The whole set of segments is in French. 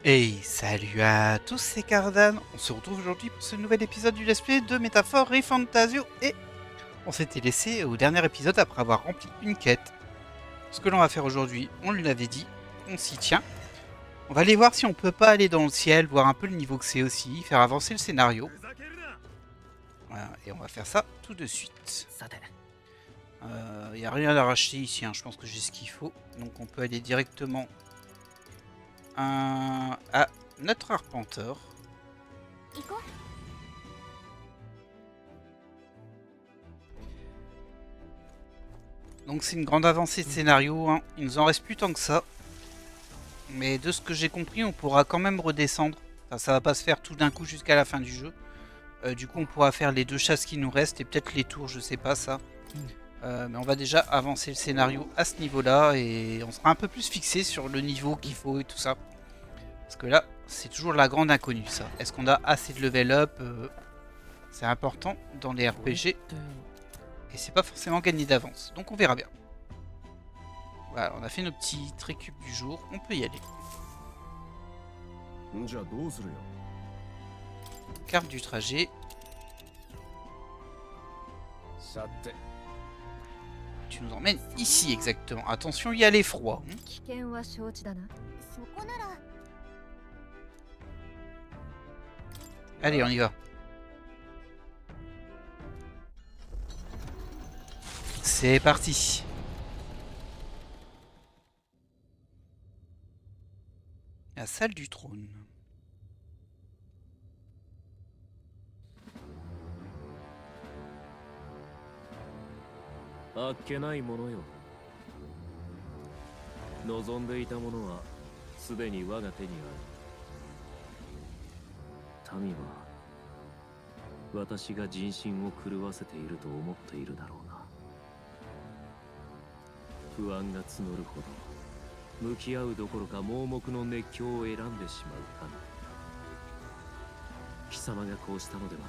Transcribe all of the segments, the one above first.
Hey, salut à tous, c'est Cardan. On se retrouve aujourd'hui pour ce nouvel épisode du Let's Play de Métaphore et Fantasio. Et on s'était laissé au dernier épisode après avoir rempli une quête. Ce que l'on va faire aujourd'hui, on lui l'avait dit, on s'y tient. On va aller voir si on peut pas aller dans le ciel, voir un peu le niveau que c'est aussi, faire avancer le scénario. Voilà, et on va faire ça tout de suite. Il n'y a rien à racheter ici, je pense que j'ai ce qu'il faut. Donc on peut aller directement à notre arpenteur. Donc c'est une grande avancée de scénario, il nous en reste plus tant que ça. Mais de ce que j'ai compris, on pourra quand même redescendre. Enfin, ça va pas se faire tout d'un coup jusqu'à la fin du jeu. Du coup on pourra faire les deux chasses qui nous restent et peut-être les tours, je sais pas ça. Mais on va déjà avancer le scénario à ce niveau là et on sera un peu plus fixé sur le niveau qu'il faut et tout ça. Parce que là c'est toujours la grande inconnue ça. Est-ce qu'on a assez de level up C'est important dans les RPG. Et c'est pas forcément gagné d'avance. Donc on verra bien. Voilà, on a fait nos petits récup du jour, on peut y aller. Carte du trajet. Tu nous emmènes ici exactement. Attention, il y a les froids. Allez, on y va. C'est parti. La salle du trône.あっけないものよ。望んでいたものはすでに我が手にある。民は私が人心を狂わせていると思っているだろうな。不安が募るほど向き合うどころか盲目の熱狂を選んでしまう民。貴様がこうしたのでは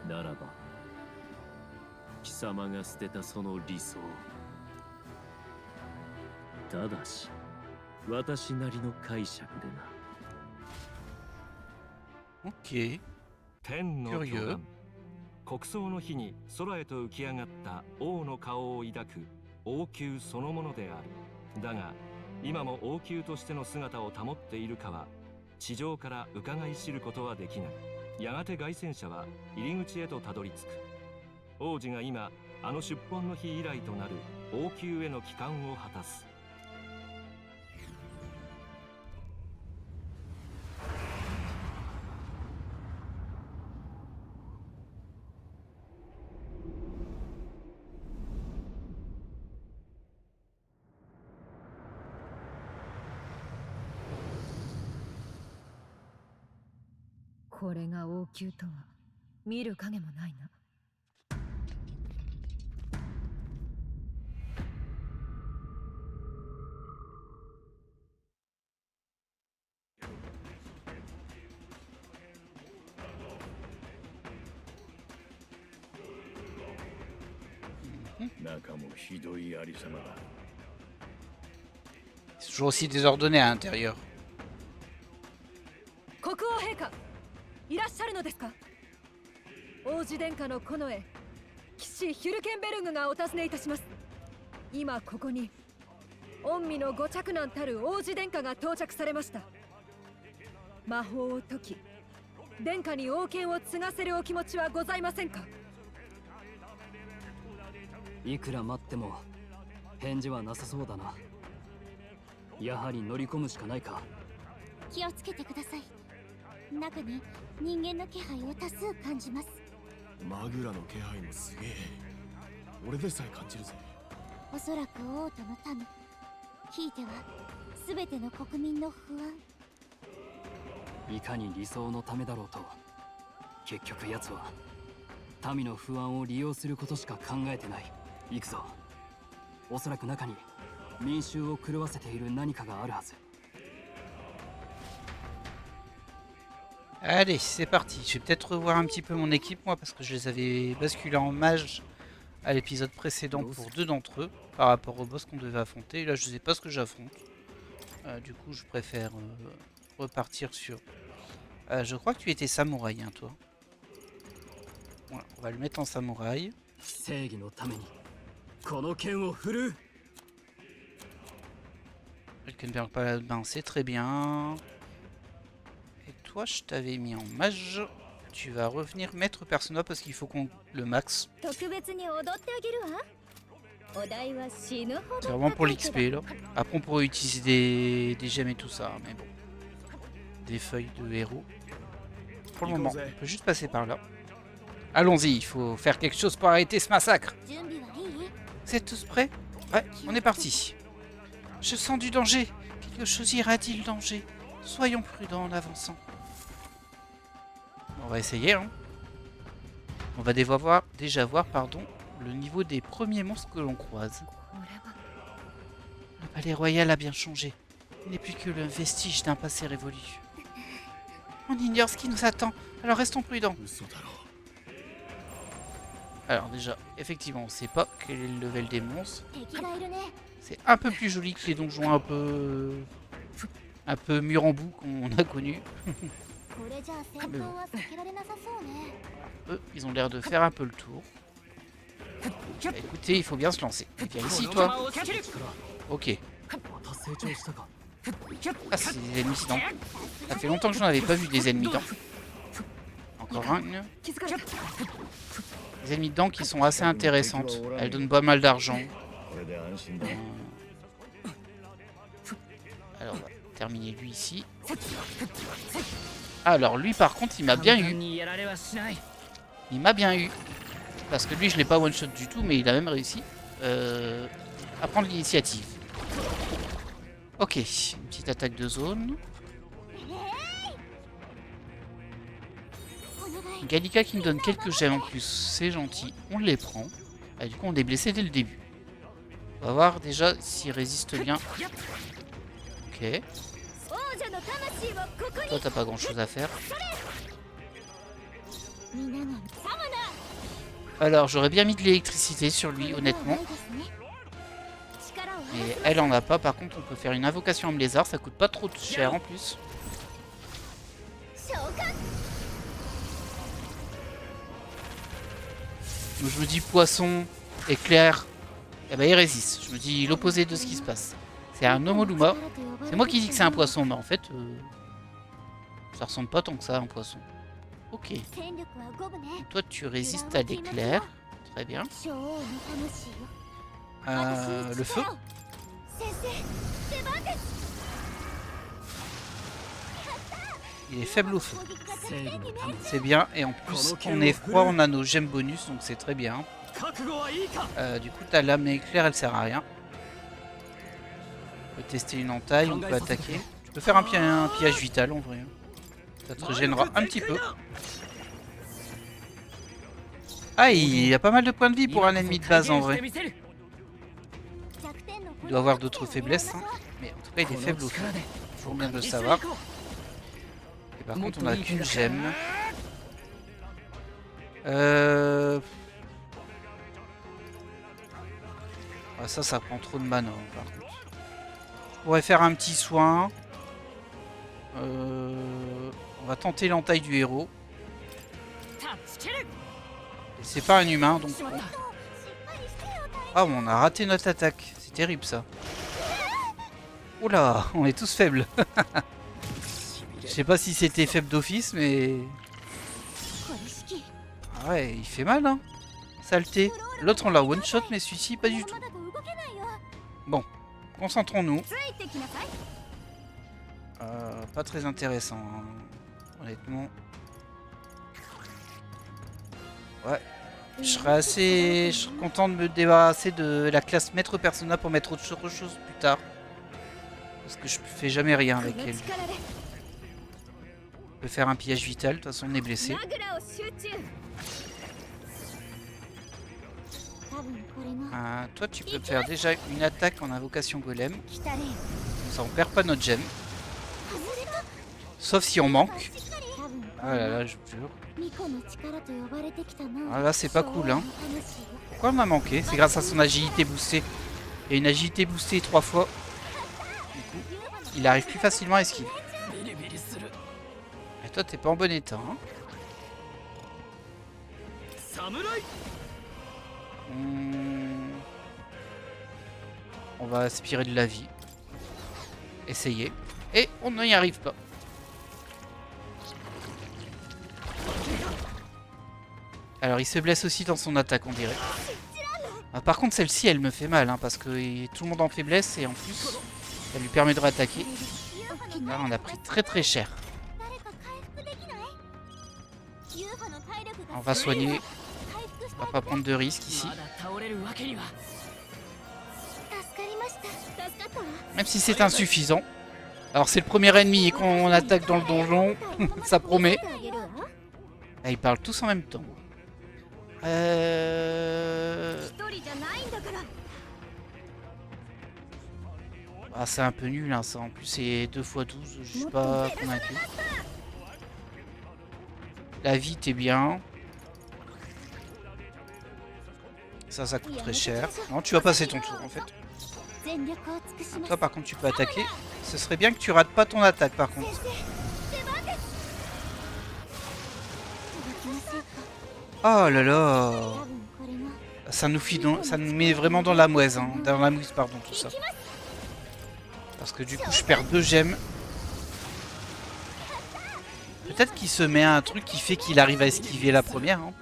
ない。ならば貴様が捨てたその理想、ただし私なりの解釈でな。Ok. 天の巨岩、国葬の日に空へと浮き上がった王の顔を抱く王宮そのものである。だが今も王宮としての姿を保っているかは地上から伺い知ることはできない。やがて凱旋者は入り口へとたどり着く。王子が今あの出奔の日以来となる王宮への帰還を果たす。これが王宮とは見る影もないな。中もひどいありさまだ。 C'est toujours aussi désordonné à l'intérieur. 国王陛下、いらっしゃるのですか？王子殿下の近衛、騎士ヒュルケンベルグがお尋ねいたします。今ここに御身のご嫡男たる王子殿下が到着されました。魔法を解き、殿下に王権を継がせるお気持ちはございませんか？いくら待っても返事はなさそうだな。やはり乗り込むしかないか。気をつけてください。中に人間の気配を多数感じます。マグラの気配もすげえ。俺でさえ感じるぜ。おそらく王都の民、ひいては全ての国民の不安。いかに理想のためだろうと、結局奴は民の不安を利用することしか考えてない。行くぞ。おそらく中に民衆を狂わせている何かがあるはず。 Allez, c'est parti. Je vais peut-être revoir un petit peu mon équipe, moi, parce que je les avais basculés en mage à l'épisode précédent pour deux d'entre eux, par rapport au boss qu'on devait affronter. Et là, je sais pas ce que j'affronte. Du coup, je préfère repartir sur... je crois que tu étais samouraï, hein, toi. Voilà, on va le mettre en samouraï. 正義のためにこの剣を振るう。 Quelqu'un pas la main, c'est très bien. Et toi, je t'avais mis en mage. Tu vas revenir maître persona parce qu'il faut qu'on le max. 特別に踊ってあげるわ。お題は死ぬほ C'est ど vraiment pour 高いけ l'XP ど là. Après, on pourrait utiliser des gemmes et tout ça, mais bon. Des feuilles de héros. Pour le moment, on peut juste passer par là. Allons-y, il faut faire quelque chose pour arrêter ce massacre. 準備はいい？ Vous êtes tous prêts? Ouais, on est parti. Je sens du danger. Quelque chose irradie le danger. Soyons prudents en avançant. On va essayer, hein. On va déjà voir, pardon, le niveau des premiers monstres que l'on croise. これは Le palais royal a bien changé. Il n'est plus que le vestige d'un passé révolu. On ignore ce qui nous attend, alors restons prudents. 嘘だろ Alors déjà, effectivement, on sait pas quel est le level des monstres. 敵がいるね。 C'est un peu plus joli que les donjons un peu mur en bout qu'on a connus. これじゃあ戦闘は避けられなさそうね。 Eux, ils ont l'air de faire un peu le tour. Bah, écoutez, il faut bien se lancer. Viens ici, toi. Ok. また成長したか。 Ah, c'est des ennemis dents. Ça fait longtemps que j'en avais pas vu des ennemis dents. Encore un. 気づかれた。 Des ennemis dents qui sont assez intéressantes. Elles donnent pas mal d'argent. これで安心だ Alors, on va terminer lui ici. Alors, lui, par contre, il m'a bien eu. にやられはしない。 Il m'a bien eu. Parce que lui, je l'ai pas one-shot du tout, mais il a même réussi à prendre l'initiative. Ok, une petite attaque de zone. Gallica qui nous donne quelques gemmes en plus, c'est gentil. On les prend. Ah, du coup, on est blessé dès le début. On va voir déjà s'il résiste bien. Ok. 王者の魂をここに。 Toi, t'as pas grand chose à faire. みんなのサムナ。 Alors, j'aurais bien mis de l'électricité sur lui, honnêtement. 力を Mais elle en a pas. Par contre, on peut faire une invocation en lézard. Ça coûte pas trop cher en plus. 召喚。 Donc, je me dis poisson, éclair. Et ben, il résiste. Je me dis l'opposé de ce qui se passe. C'est un Nomoluma. C'est moi qui dis que c'est un poisson, mais en fait, ça ressemble pas tant que ça à un poisson. Ok. 戦力は五分ね。 Toi, tu résistes à l'éclair. Très bien. 小王の魂を。 Le feu. 先生、出番です。 Il est faible au feu. 正義のために C'est bien. Et en plus, on est froid, on a nos gemmes bonus, donc c'est très bien. 覚悟はいいか。 Du coup, ta lame éclair, elle sert à rien. On peut tester une entaille, on peut attaquer. Tu peux faire un pillage vital en vrai. Ça te régénérera un petit peu. Ah, il y a pas mal de points de vie pour un ennemi de base en vrai. Il doit avoir d'autres faiblesses, hein. Mais en tout cas, il est faible au feu. Faut bien de le savoir. Et par contre, on a qu'une gemme. Ah, ça prend trop de mana par contre. Je pourrais faire un petit soin. On va tenter l'entaille du héros. C'est pas un humain donc. Bon. Ah, on a raté notre attaque. C'est terrible ça. Oula, on est tous faibles. Je sais pas si c'était faible d'office, mais. Ah ouais, il fait mal, hein. Saleté. L'autre on l'a one shot, mais celui-ci pas du tout. Bon, concentrons-nous. Pas très intéressant, hein. Honnêtement. Ouais. Je serais content de me débarrasser de la classe maître persona pour mettre autre chose plus tard. Parce que je fais jamais rien avec elle. On peut faire un pillage vital, de toute façon on est blessé. Toi tu peux faire déjà une attaque en invocation golem. Comme ça on perd pas notre gemme. Sauf si on manque. Ah là là, je jure. Ah là c'est pas cool hein. Pourquoi on m'a manqué? C'est grâce à son agilité boostée. Et une agilité boostée 3 fois. Du coup. il arrive plus facilement à esquiver. Et toi, t'es pas en bon état. Hein. On va aspirer de la vie. Essayer. Et on n'y arrive pas. Alors il se blesse aussi dans son attaque, on dirait. Ah, par contre celle-ci elle me fait mal hein, parce que tout le monde en faiblesse et en plus ça lui permet de réattaquer. Là on a pris très très cher. On va soigner. On va pas prendre de risques ici. Même si c'est insuffisant. Alors c'est le premier ennemi et qu'on attaque dans le donjon, ça promet. Ah, ils parlent tous en même temps. Ah, c'est un peu nul hein, ça. En plus c'est 2 x 12, je suis pas convaincu. La vie t'es bien. Ça coûte très cher. Non, tu vas passer ton tour en fait. Toi par contre tu peux attaquer. Ce serait bien que tu rates pas ton attaque par contre. Oh là là. Ça nous met vraiment dans la mouise, hein. Dans la mouise pardon tout ça. Parce que du coup je perds 2 gemmes. Peut-être qu'il se met un truc qui fait qu'il arrive à esquiver la première. Hein.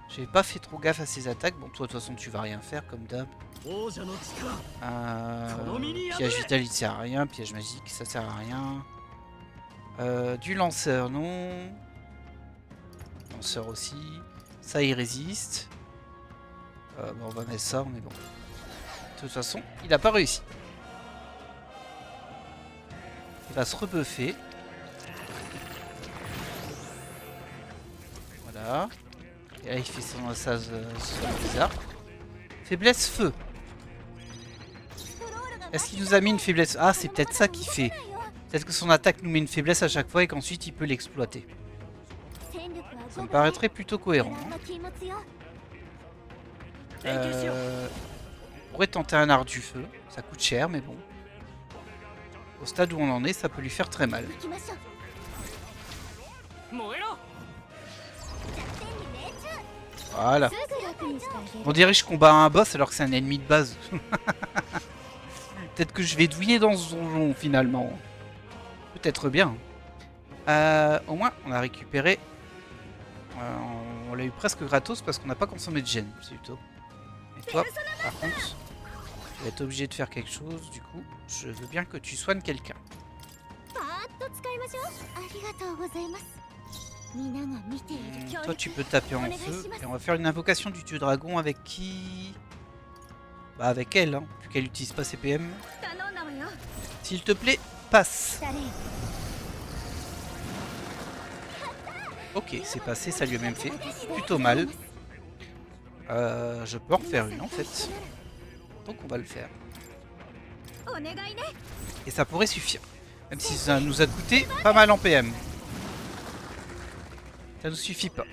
J'ai pas fait trop gaffe à ses attaques. Bon toi de toute façon tu vas rien faire comme d'hab. Piège vital il sert à rien. Piège magique ça sert à rien. Du lanceur non. Lanceur aussi. Ça il résiste. Bon, on va mettre ça, on est bon. De toute façon, il a pas réussi. Il va se rebuffer. Voilà. Et là il fait son assase bizarre. Faiblesse feu. Est-ce qu'il nous a mis une faiblesse? Ah c'est peut-être ça qu'il fait. Peut-être que son attaque nous met une faiblesse à chaque fois et qu'ensuite il peut l'exploiter. Ça me paraîtrait plutôt cohérent. On pourrait tenter un art du feu. Ça coûte cher mais bon. Au stade où on en est, ça peut lui faire très mal. Voilà. On dirait que je combats un boss alors que c'est un ennemi de base. Peut-être que je vais douiller dans ce donjon finalement. Peut-être bien. Au moins, on a récupéré. On l'a eu presque gratos parce qu'on n'a pas consommé de gêne, plutôt. Et toi, par contre, tu vas être obligé de faire quelque chose. Du coup, je veux bien que tu soignes quelqu'un. Toi, tu peux taper en feu. Et on va faire une invocation du dieu dragon avec qui? Bah, avec elle, hein, vu qu'elle n'utilise pas CPM. S'il te plaît, passe. Ok, c'est passé, ça lui a même fait plutôt mal. Je peux en refaire une en fait. Donc on va le faire. Et ça pourrait suffire. Même si ça nous a coûté pas mal en PM. Ça nous suffit pas.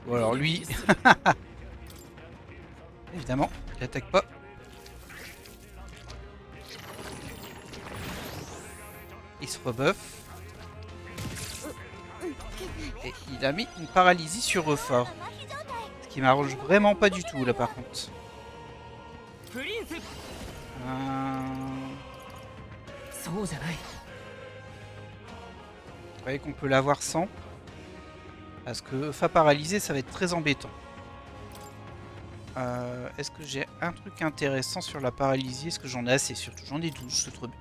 Ou alors lui... Évidemment, il attaque pas. Il se rebuffe. Et il a mis une paralysie sur Refort. Ce qui m'arrange vraiment pas du tout là par contre. Vous voyez qu'on peut l'avoir sans. Parce que Fa paralysé ça va être très embêtant. Est-ce que j'ai un truc intéressant sur la paralysie? Est-ce que j'en ai assez? Surtout j'en ai 12, c'est trop bien.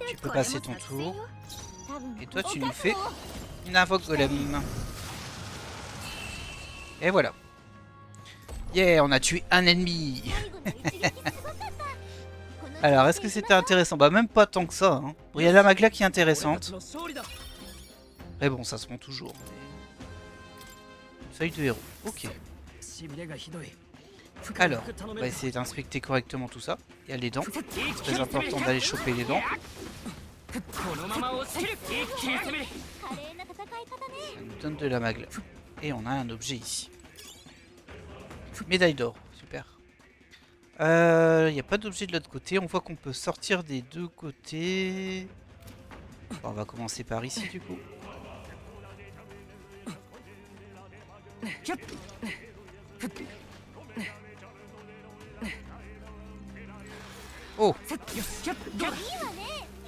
Tu peux passer ton tour. Et toi tu nous fais une invoque golem. Et voilà. Yeah, on a tué un ennemi. Alors est-ce que c'était intéressant? Bah même pas tant que ça. Hein. Bon, il y a la Magla qui est intéressante. Mais bon, ça se prend toujours. Une feuille de héros. Ok. Alors, on va essayer d'inspecter correctement tout ça. Il y a les dents. C'est très important d'aller choper les dents. Ça nous donne de la Magla. Et on a un objet ici. Médaille d'or. Super. Il n'y a pas d'objet de l'autre côté. On voit qu'on peut sortir des deux côtés. Bon, on va commencer par ici du coup. Oh!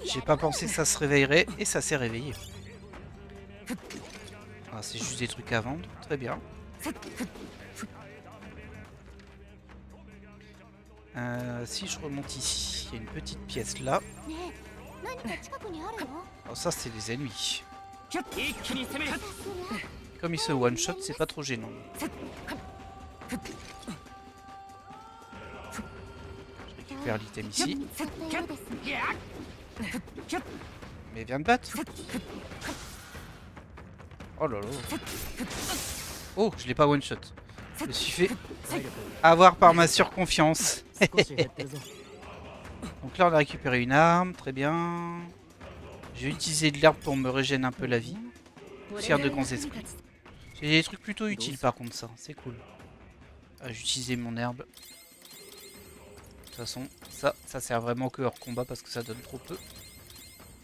J'ai pas pensé que ça se réveillerait et ça s'est réveillé. Ah, c'est juste des trucs à vendre. Très bien. Si je remonte ici, il y a une petite pièce là. ねえ何か近くにあるよ Oh, ça, c'est des ennemis. そりゃ Comme ils se one-shot, c'est pas trop gênant. Je récupère l'item ici. 使ったようですね Mais viens me battre. Oh là là. Oh, je l'ai pas one-shot. Je me suis fait avoir par ma surconfiance. 少し減ってるぞ Donc là, on a récupéré une arme. Très bien. J'ai utilisé de l'herbe pour me régénérer un peu la vie. Fier de grands esprits. C'est des trucs plutôt utiles par contre, ça. C'est cool. Ah, j'ai utilisé mon herbe. De toute façon, ça sert vraiment que hors combat parce que ça donne trop peu.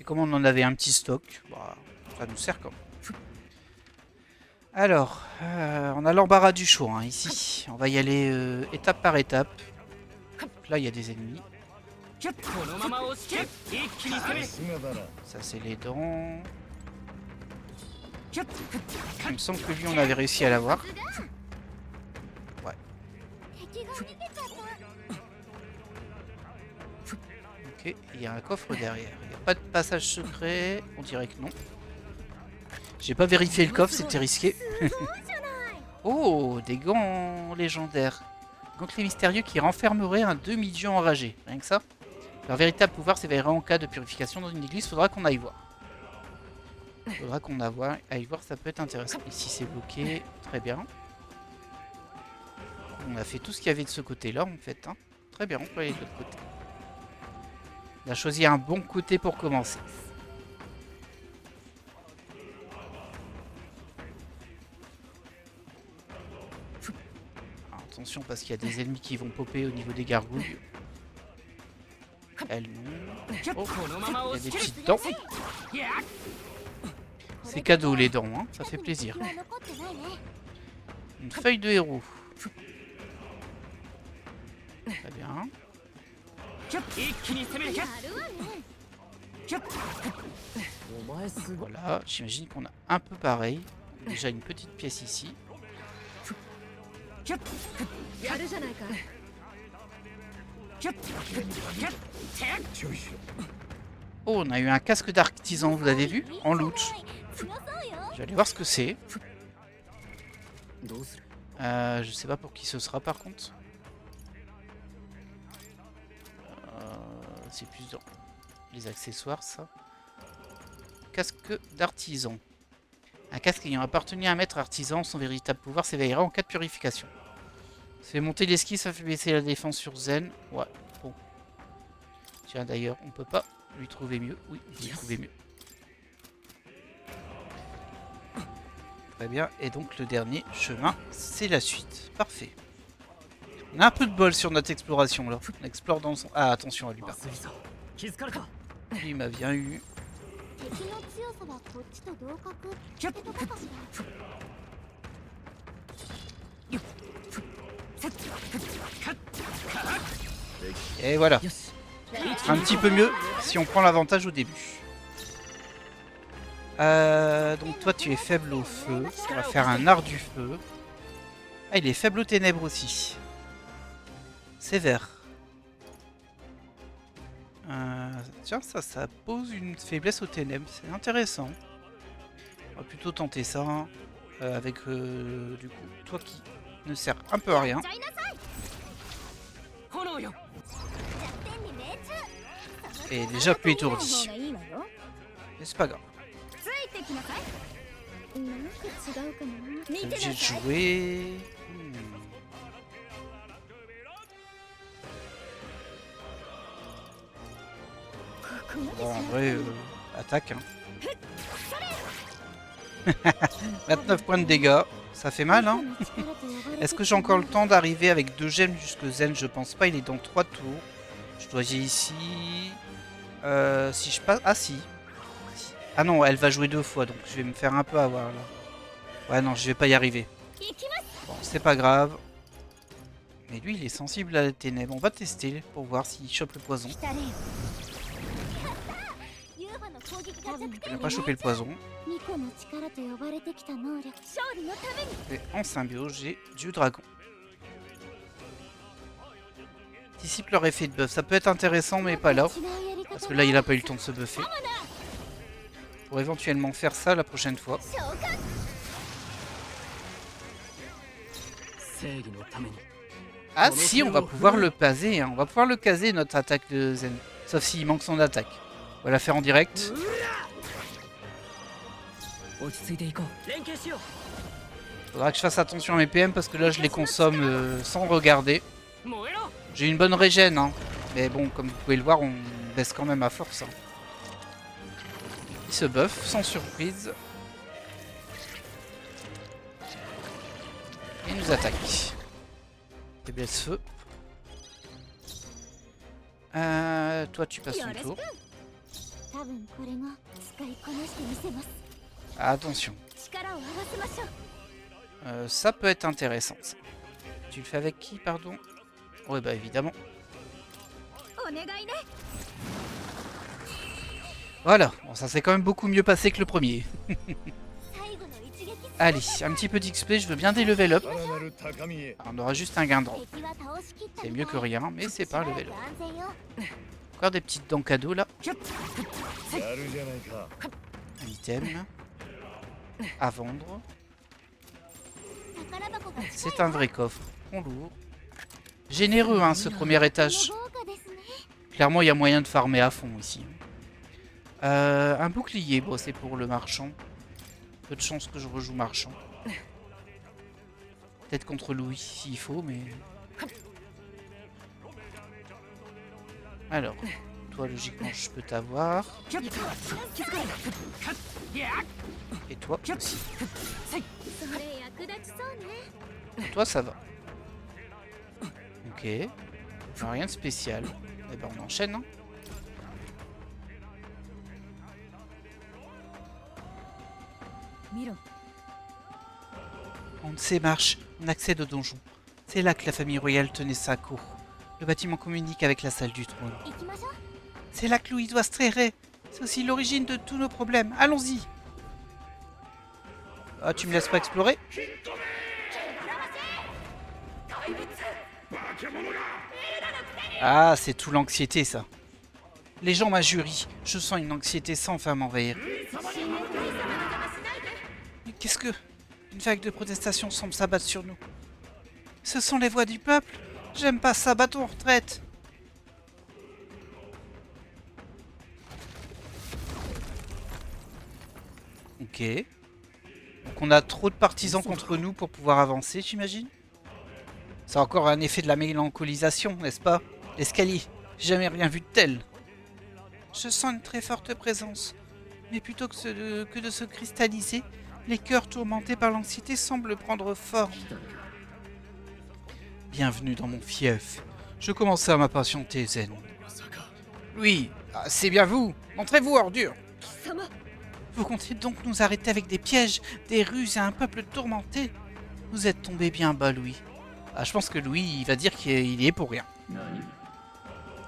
Et comme on en avait un petit stock, bah, ça nous sert quand même. Alors, on a l'embarras du choix hein, ici. On va y aller étape par étape. Là, il y a des ennemis. Ça, c'est les dents. Il me semble que lui, on avait réussi à l'avoir. Ouais. 敵が逃げちゃった Ok, il y a un coffre derrière. Il n'y a pas de passage secret. On dirait que non. J'ai pas vérifié le coffre, c'était risqué. Oh, des gants légendaires. Gantelet mystérieux qui renfermerait un demi-dieu enragé. Rien que ça. Leur véritable pouvoir s'éveillera en cas de purification dans une église. Faudra qu'on aille voir. Faudra qu'on aille voir, ça peut être intéressant. Ici c'est bloqué, très bien. On a fait tout ce qu'il y avait de ce côté-là en fait. Hein. Très bien, on peut aller de l'autre côté. On a choisi un bon côté pour commencer. Alors, attention parce qu'il y a des ennemis qui vont popper au niveau des gargouilles. Elles non. Oh, il y a des petites dents. C'est cadeau les dents, hein. Ça fait plaisir. 敵は残ってないね Une feuille de héros. Très bien. やるわね お前すごい Voilà, j'imagine qu'on a un peu pareil. Déjà une petite pièce ici. やるじゃないか Oh, on a eu un casque d'artisan, vous l'avez vu? En loot. 強そうよ Je vais aller voir ce que c'est. どうする Je sais pas pour qui ce sera par contre. C'est plus dans les accessoires ça. Casque d'artisan. Un casque ayant appartenu à un maître artisan, son véritable pouvoir s'éveillera en cas de purification. Ça fait monter l'esquive, ça fait baisser la défense sur Zen. Ouais, bon. Tiens d'ailleurs, on peut pas lui trouver mieux. Oui, lui trouver mieux. Très bien, et donc le dernier chemin, c'est la suite. Parfait. On a un peu de bol sur notre exploration là. On explore dans son... Ah, attention à lui. まずいぞ気づかれた Lui, il m'a bien eu. 敵の強さはこっちと同格ってとこかしら Et voilà. よし Un petit peu mieux si on prend l'avantage au début. Donc toi tu es faible au feu. On va faire un art du feu. Ah, il est faible aux ténèbres aussi. Sévère. Tiens, ça pose une faiblesse aux ténèbres. C'est intéressant. On va plutôt tenter ça. Hein, avec du coup toi qui ne sert un peu à rien. 炎よ 天に命中 Et déjà plus étourdi. 方がいいわよ Mais c'est pas grave. ついてきなさいなんか違うかな見てな J'ai さい joué. Bon, en vrai, attaque. Hein. 29 points de dégâts. Ça fait mal, hein. Est-ce que j'ai encore le temps d'arriver avec 2 gemmes jusque Zen? Je pense pas, il est dans 3 tours. Je dois aller ici. Si je passe... Ah si. Ah non, elle va jouer 2 fois, donc je vais me faire un peu avoir là. Ouais, non, je vais pas y arriver. Bon, c'est pas grave. Mais lui, il est sensible à la ténèbre. On va tester pour voir s'il chope le poison. Il n'a pas chopé le poison. Et en symbiose, j'ai du dragon. Dissipe leur effet de buff. Ça peut être intéressant, mais pas là. Parce que là, il n'a pas eu le temps de se buffer. Pour éventuellement faire ça la prochaine fois. Ah si, on va pouvoir le caser. Hein. On va pouvoir le caser, notre attaque de Zen. Sauf s'il manque son attaque. On va la faire en direct. Faudra que je fasse attention à mes PM parce que là je les consomme sans regarder. J'ai une bonne régène, hein. Mais bon, comme vous pouvez le voir, on baisse quand même à force. Hein. Il se buff sans surprise. Et il nous attaque. Faiblesse feu. Toi tu passes ton tour. Attention. Ça peut être intéressant. Ça. Tu le fais avec qui, pardon? Ouais, bah évidemment. Voilà. Bon, ça s'est quand même beaucoup mieux passé que le premier. Allez, un petit peu d'XP, je veux bien des level up. On aura juste un gain de rang. C'est mieux que rien, mais c'est pas un level up. Encore des petites dents cadeaux là. Un item. À vendre. C'est un vrai coffre. On l'ouvre. Généreux, hein, ce premier étage. Clairement, il y a moyen de farmer à fond ici. Un bouclier, bon, c'est pour le marchand. Peu de chance que je rejoue marchand. Peut-être contre Louis s'il faut, mais... Alors, toi, logiquement, je peux t'avoir. Et toi aussi. Toi, ça va. Ok. Rien de spécial. Eh ben, on enchaîne, hein. On ne sait marche, on accède au donjon. C'est là que la famille royale tenait sa cour. Le bâtiment communique avec la salle du trône. C'est là que Louis doit se traiter. C'est aussi l'origine de tous nos problèmes. Allons-y. Ah, tu me laisses pas explorer? Ah, c'est tout l'anxiété, ça. Les gens m'injurient. Je sens une anxiété sans fin m'envahir. Mais qu'est-ce que... Une vague de protestation semble s'abattre sur nous. Ce sont les voix du peuple. J'aime pas ça, bateau en retraite. Ok. Donc on a trop de partisans contre nous pour pouvoir avancer, j'imagine. C'est encore un effet de la mélancolisation, n'est-ce pas? L'escalier. J'ai jamais rien vu de tel. Je sens une très forte présence. Mais plutôt que de se cristalliser, les cœurs tourmentés par l'anxiété semblent prendre forme. Bienvenue dans mon fief. Je commençais à m'impatienter, Zen. Oui, c'est bien vous. Montrez-vous, ordure. Vous comptez donc nous arrêter avec des pièges, des ruses et un peuple tourmenté? Vous êtes tombé bien bas, Louis. Ah, je pense que Louis, il va dire qu'il y est pour rien.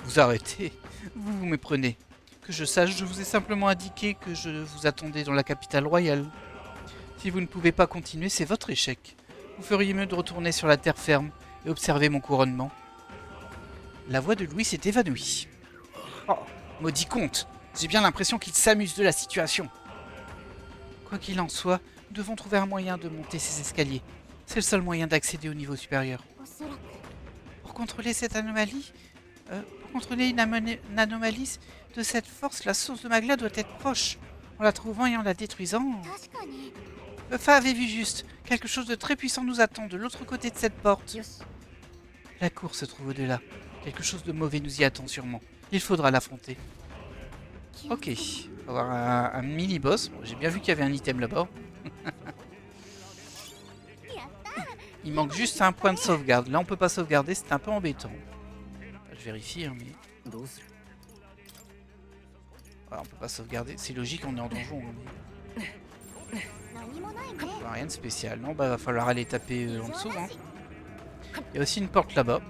Vous arrêtez. Vous vous méprenez. Que je sache, je vous ai simplement indiqué que je vous attendais dans la capitale royale. Si vous ne pouvez pas continuer, c'est votre échec. Vous feriez mieux de retourner sur la terre ferme et observer mon couronnement. La voix de Louis s'est évanouie. Oh, maudit comte, j'ai bien l'impression qu'il s'amuse de la situation. Quoi qu'il en soit, nous devons trouver un moyen de monter ces escaliers. C'est le seul moyen d'accéder au niveau supérieur. Pour contrôler cette anomalie, une anomalie de cette force, la source de Magla doit être proche. En la trouvant et en la détruisant... Fa avait vu juste. Quelque chose de très puissant nous attend de l'autre côté de cette porte. La cour se trouve au-delà. Quelque chose de mauvais nous y attend sûrement. Il faudra l'affronter. Ok. On va avoir un mini-boss. Bon, j'ai bien vu qu'il y avait un item là-bas. Il manque juste un point de sauvegarde. Là, on peut pas sauvegarder, c'est un peu embêtant. Je vérifie, hein, mais... どうする Voilà, on peut pas sauvegarder. C'est logique, on est en donjon. Hein, mais... 何もないね Bah, rien de spécial. Non, bah va falloir aller taper en dessous. Hein. Il y a aussi une porte là-bas.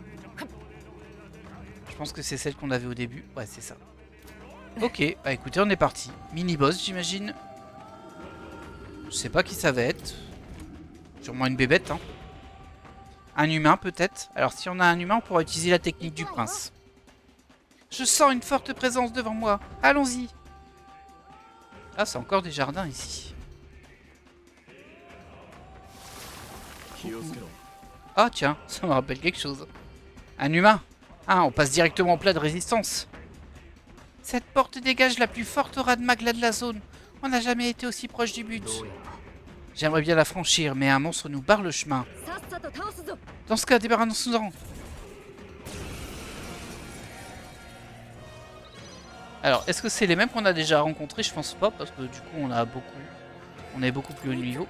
Je pense que c'est celle qu'on avait au début. Ouais, c'est ça. Ok, bah écoutez, on est parti. Mini-boss, j'imagine. Je sais pas qui ça va être. Sûrement une bébête, hein. Un humain, peut-être. Alors, si on a un humain, on pourra utiliser la technique du prince. Je sens une forte présence devant moi. Allons-y. Ah, c'est encore des jardins ici. 気をつけろ Ah, tiens, ça me rappelle quelque chose. Un humain. Ah, on passe directement au plat de résistance. Cette porte dégage la plus forte aura de magla de la zone. On n'a jamais été aussi proche du but. どうやら J'aimerais bien la franchir, mais un monstre nous barre le chemin. さっさと倒すぞ。 Dans ce cas, débarrassons-nous-en. Alors, est-ce que c'est les mêmes qu'on a déjà rencontrés? Je pense pas, parce que du coup, on est beaucoup plus haut niveau.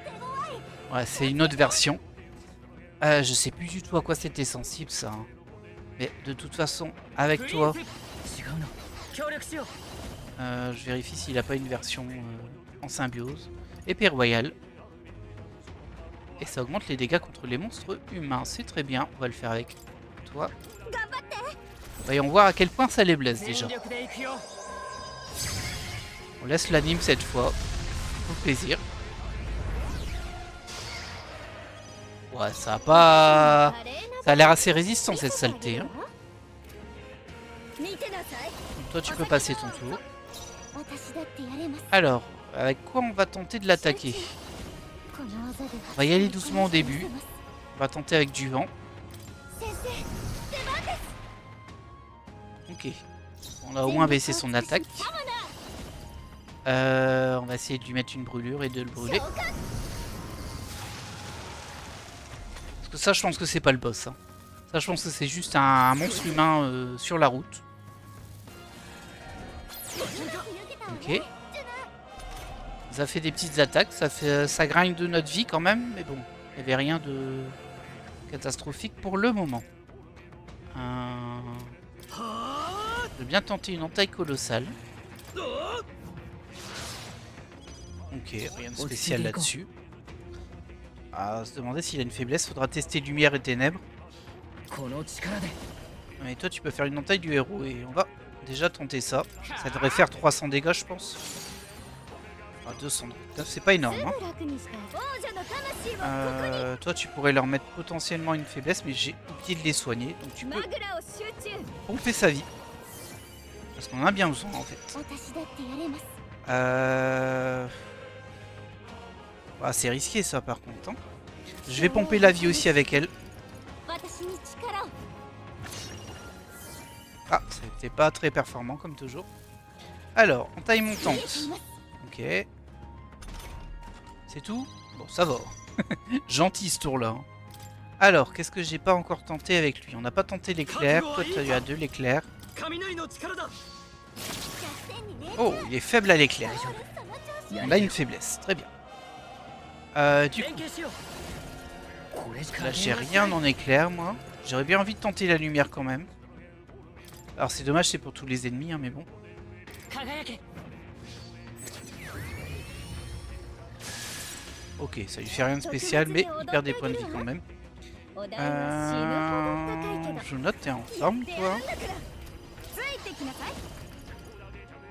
Ouais, c'est une autre version. Je sais plus du tout à quoi c'était sensible, ça. Hein. Mais de toute façon, avec toi, 違うな協力しよう je vérifie s'il a pas une version en symbiose. Épée royale. Et ça augmente les dégâts contre les monstres humains. C'est très bien, on va le faire avec toi. Voyons voir à quel point ça les blesse déjà. 全力で行くよ On laisse l'anime cette fois. Pour plaisir. Ouais, ça a pas... Ça a l'air assez résistant cette saleté. Hein. 見てなさい Donc toi tu peux passer ton tour. 私だってやれます Alors, avec quoi on va tenter de l'attaquer? この技で On va y aller doucement au début. On va tenter avec du vent. 先生出番です Ok. On a au moins baissé son attaque. On va essayer de lui mettre une brûlure et de le brûler. Parce que ça, je pense que c'est pas le boss. Hein. Ça, je pense que c'est juste un monstre humain sur la route. Ok. Ça fait des petites attaques. Ça grind de notre vie quand même. Mais bon, il n'y avait rien de catastrophique pour le moment. Je vais bien tenter une entaille colossale. Ok, rien de spécial là-dessus. Ah, se demander s'il a une faiblesse, faudra tester lumière et ténèbres. この力で Mais toi tu peux faire une entaille du héros et on va déjà tenter ça. Ça devrait faire 300 dégâts je pense. Ah, 209, c'est pas énorme. Hein. 楽にした王者の魂はここに Toi tu pourrais leur mettre potentiellement une faiblesse mais j'ai oublié de les soigner. Donc tu マ peux グラを集中。 pomper sa vie. Parce qu'on en a bien besoin en fait. 私だってやれます Ah, c'est risqué ça par contre. Hein. Je vais pomper la vie aussi avec elle. 私に力を Ah, c'était pas très performant comme toujours. Alors, en taille montante. します Ok. C'est tout? Bon, ça va. Gentil ce tour-là. Hein. Alors, qu'est-ce que j'ai pas encore tenté avec lui? On n'a pas tenté l'éclair. Toi, tu as 2 l'éclair. 雷の力だ 弱点にね Oh, il est faible à l'éclair. その調子 On a une faiblesse. Très bien. Du 連 coup, 携しようこれしか là, j'ai rien en éclair, moi. J'aurais bien envie de tenter la lumière quand même. Alors, c'est dommage, c'est pour tous les ennemis, hein, mais bon. 輝け Ok, ça lui fait rien de spécial, mais il perd des points de vie quand même. お代は死ぬほど高いけど。 Je note, t'es en forme, で toi. あんだからついてきなさい。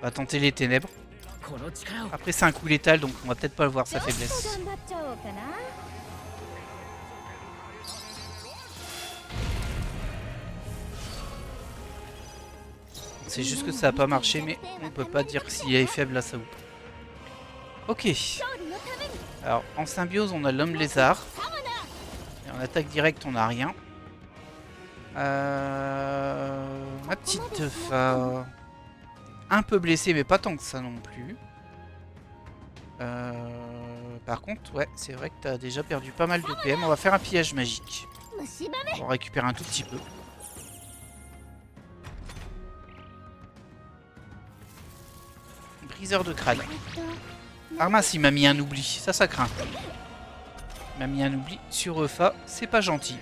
On va tenter les ténèbres. この力を Après, c'est un coup létal, donc on va peut-être pas voir sa ちょっと faiblesse. 頑張っちゃおうかな。 C'est juste que ça a pas marché, mais on peut pas dire s'il est faible à ça ou pas. Ok. 勝利のために Alors, en symbiose, on a l'homme lézard. Et en attaque directe, on a rien. Ma petite Fa. Un peu blessée, mais pas tant que ça non plus. Par contre, ouais, c'est vrai que t'as déjà perdu pas mal de PM. On va faire un pillage magique. 虫歯 On va récupérer un tout petit peu. Briseur de crâne. Ah mince, il m'a mis un oubli. Ça craint. m'a mis un oubli sur Eufa, c'est pas gentil.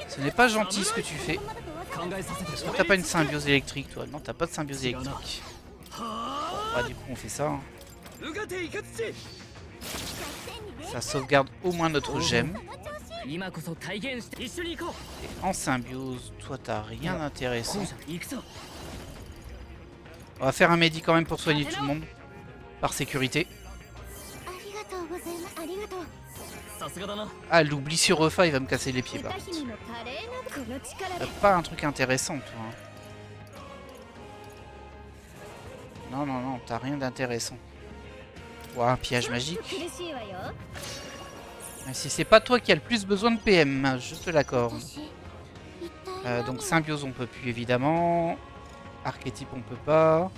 Ce n'est pas gentil ce que tu fais. Est-ce que t'as pas une symbiose électrique toi? Non, t'as pas de symbiose électrique. Bah du coup on fait ça. Hein. Ça sauvegarde au moins notre gemme. Et en symbiose, toi t'as rien d'intéressant. On va faire un médi quand même pour soigner tout le monde. Par sécurité. Ah, l'oubli sur Eufa, il va me casser les pieds par contre. T'as pas un truc intéressant toi. Hein. Non, non, non, t'as rien d'intéressant. Ouah, un piège magique. Mais si c'est pas toi qui as le plus besoin de PM, je te l'accorde. Donc symbiose on peut plus évidemment. Archétype on peut pas.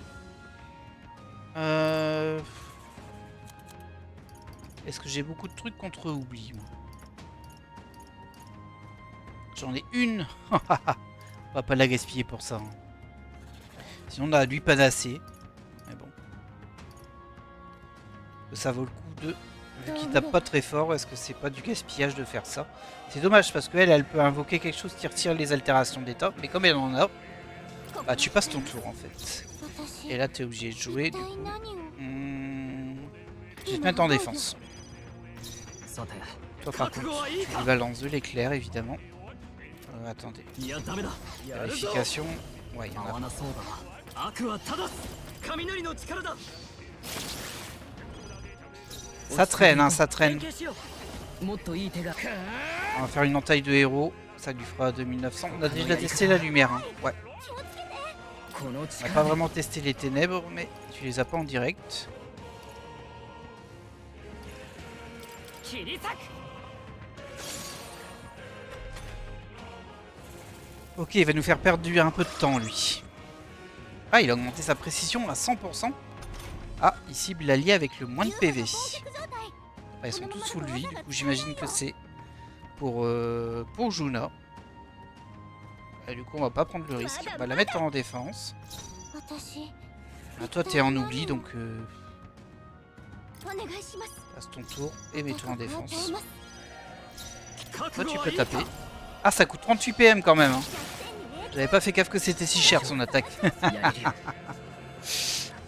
Est-ce que j'ai beaucoup de trucs contre oubli? J'en ai une. On va pas la gaspiller pour ça. Hein. Sinon on a lui panacée. Mais bon. Ça vaut le coup de... Vu qu'il tape pas très fort, est-ce que c'est pas du gaspillage de faire ça? C'est dommage parce qu'elle, elle peut invoquer quelque chose qui retire les altérations d'état. Mais comme elle en a, bah tu passes ton tour en fait. Et là t'es obligé de jouer du coup. Je vais te mettre en défense. Toi par contre, tu lui balances de l'éclair évidemment. Attendez. Vérification. Ouais, il y en a. Ça traîne, hein, ça traîne. On va faire une entaille de héros. Ça lui fera 2900. On a déjà testé la lumière. Hein. Ouais. On n'a pas vraiment testé les ténèbres, mais tu les as pas en direct. Ok, il va nous faire perdre un peu de temps, lui. Ah, il a augmenté sa précision à 100%. Ah, il cible l'allié avec le moins de PV. Ah, ils sont tous full vie, du coup j'imagine que c'est pour Juna. Et du coup on va pas prendre le risque, on va la mettre en défense. Ah, toi t'es en oubli, donc passe ton tour et mets-toi en défense. Toi tu peux taper. Ah, ça coûte 38 PM quand même. Hein. J'avais pas fait gaffe que c'était si cher son attaque.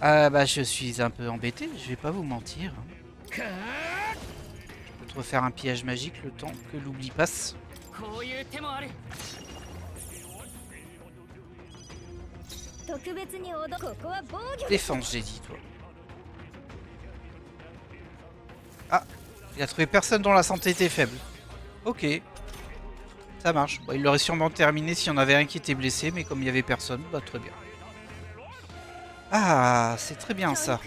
Ah bah je suis un peu embêté, je vais pas vous mentir. Je peux te refaire un piège magique le temps que l'oubli passe. Défense j'ai dit toi. Ah, il a trouvé personne dont la santé était faible. Ok. Ça marche. Bon, il l'aurait sûrement terminé s'il y en avait un qui était blessé, mais comme il y avait personne, bah très bien. Ah, c'est très bien ça.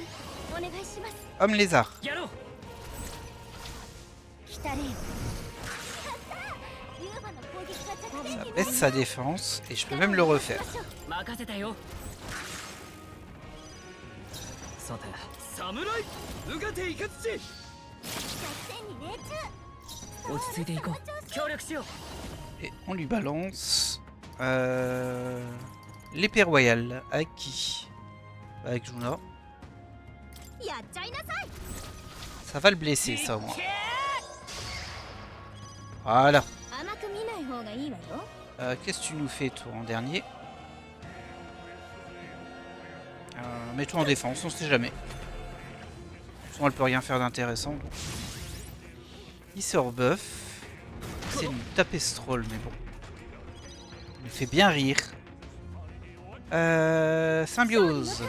Homme lézard. Ça baisse sa défense et je peux même le refaire. Et on lui balance l'épée royale. Avec qui? Avec Juna. Ça va le blesser, ça au moins. Voilà. Qu'est-ce que tu nous fais, toi, en dernier? Mets-toi en défense, on sait jamais. Sinon, elle peut rien faire d'intéressant. Il sort buff. C'est une taper stroll, mais bon. Il me fait bien rire. Symbiose.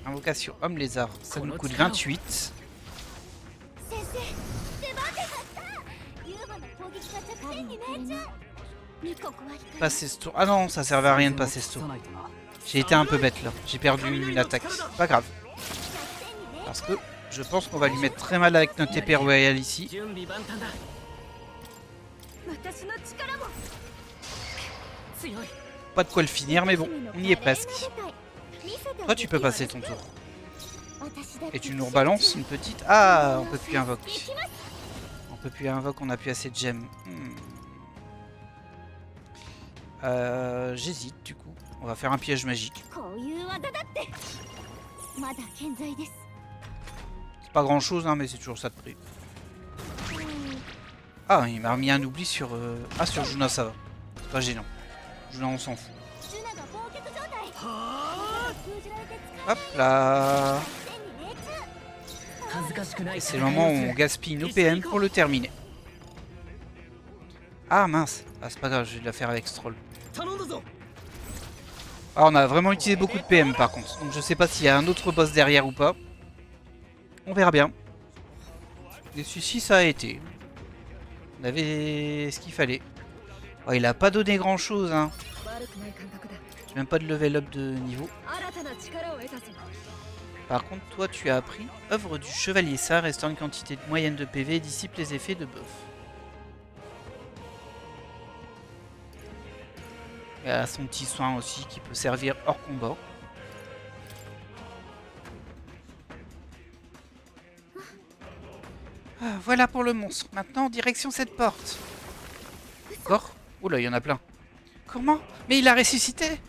Invocation homme lézard. Ça nous coûte 28. Passer ce tour. Ah non, ça servait à rien de passer ce tour. J'ai été un peu bête là. J'ai perdu une attaque. Pas grave. Parce que je pense qu'on va lui mettre très mal avec notre épée royale ici. Pas de quoi le finir, mais bon, on y est presque. Toi, tu peux passer ton tour. Et tu nous rebalances une petite... Ah, on peut plus invoquer. On peut plus invoquer, on a plus assez de gemmes. J'hésite du coup. On va faire un piège magique. C'est pas grand chose, hein, mais c'est toujours ça de prix. Ah, il m'a remis un oubli sur... Ah, sur Juna, ça va. C'est pas gênant. Juna, on s'en fout. ジュナが忘却状態封じられて使Hop là. え戦に命中恥ずかしくない C'est le moment où on gaspille nos PM pour le terminer. Ah mince. Ah, c'est pas grave, je vais la faire avec Stroll. 頼んだぞ Ah, on a vraiment utilisé beaucoup de PM par contre. Donc je sais pas s'il y a un autre boss derrière ou pas. On verra bien. Et celui-ci, ça a été. On avait ce qu'il fallait. Oh, il a pas donné grand chose, hein. 悪くない感覚だ J'ai même pas de level up de niveau. 新たな力を得たぞ Par contre, toi, tu as appris œuvre du chevalier ça, restant une quantité moyenne de PV, dissipe les effets de buff. Elle a son petit soin aussi qui peut servir hors combat. Ah, voilà pour le monstre. Maintenant, direction cette porte. Encore? Oula, il y en a plein. Comment? Mais il a ressuscité?